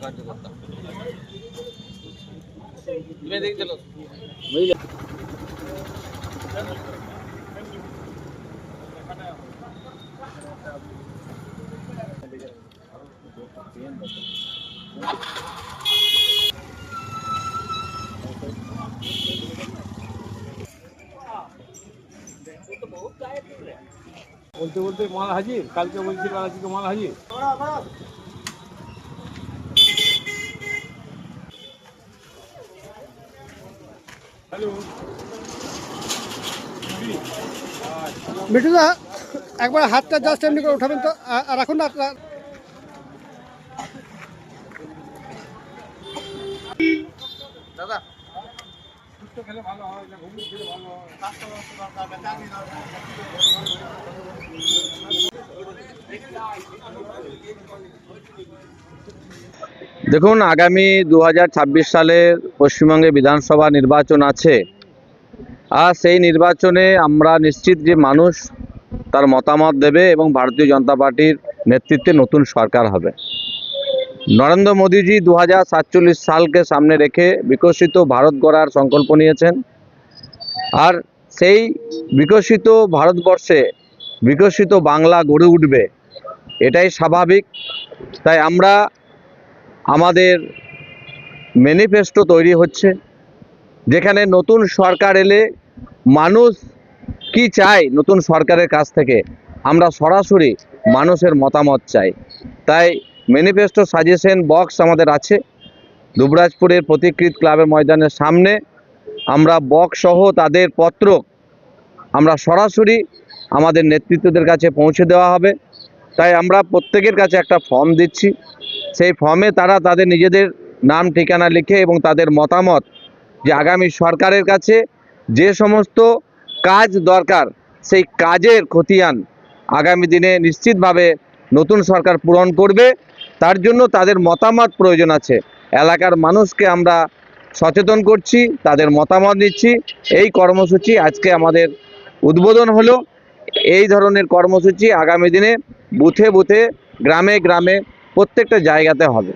কার্যকর্তা বলতে বলতে মাল হাজির, কালকে বলছিল আজকে মাল হাজির। হ্যালো মিঠুদা, একবার হাতটা জাস্ট এমনি করে উঠাবেন তো, আর রাখুন না। দাদা খেলে ভালো হয়, ঘুগনি খেলে ভালো হয়। দেখুন, আগামী 2026 সালের পশ্চিমবঙ্গে বিধানসভা নির্বাচন আছে। আর সেই নির্বাচনে আমরা নিশ্চিত যে মানুষ তার মতামত দেবে এবং ভারতীয় জনতা পার্টির নেতৃত্বে নতুন সরকার হবে। নরেন্দ্র মোদীজি 2047 সালকে সামনে রেখে বিকশিত ভারত গড়ার সংকল্প নিয়েছেন। আর সেই বিকশিত ভারতবর্ষে বিকশিত বাংলা গড়ে উঠবে, এটাই স্বাভাবিক। তাই আমরা আমাদের ম্যানিফেস্টো তৈরি হচ্ছে, যেখানে নতুন সরকার এলে মানুষ কি চায় নতুন সরকারের কাছ থেকে আমরা সরাসরি মানুষের মতামত চাই। তাই ম্যানিফেস্টো সাজেশন বক্স আমাদের আছে দুবরাজপুরের প্রতিকৃত ক্লাবের ময়দানের সামনে। আমরা বক্স সহ তাদের পত্র আমরা সরাসরি আমাদের নেতৃত্বদের কাছে পৌঁছে দেওয়া হবে। তাই আমরা প্রত্যেকের কাছে একটা ফর্ম দিচ্ছি। সেই ফর্মে তারা তাদের নিজেদের নাম ঠিকানা লিখে এবং তাদের মতামত যে আগামী সরকারের কাছে যে সমস্ত কাজ দরকার সেই কাজের খতিয়ান আগামী দিনে নিশ্চিতভাবে নতুন সরকার পূরণ করবে, তার জন্য তাদের মতামত প্রয়োজন আছে। এলাকার মানুষকে আমরা সচেতন করছি, তাদের মতামত নিচ্ছি। এই কর্মসূচি আজকে আমাদের উদ্বোধন হলো। এই ধরনের কর্মসূচি আগামী দিনে বুথে বুথে গ্রামে গ্রামে প্রত্যেকটা জায়গাতে হবে।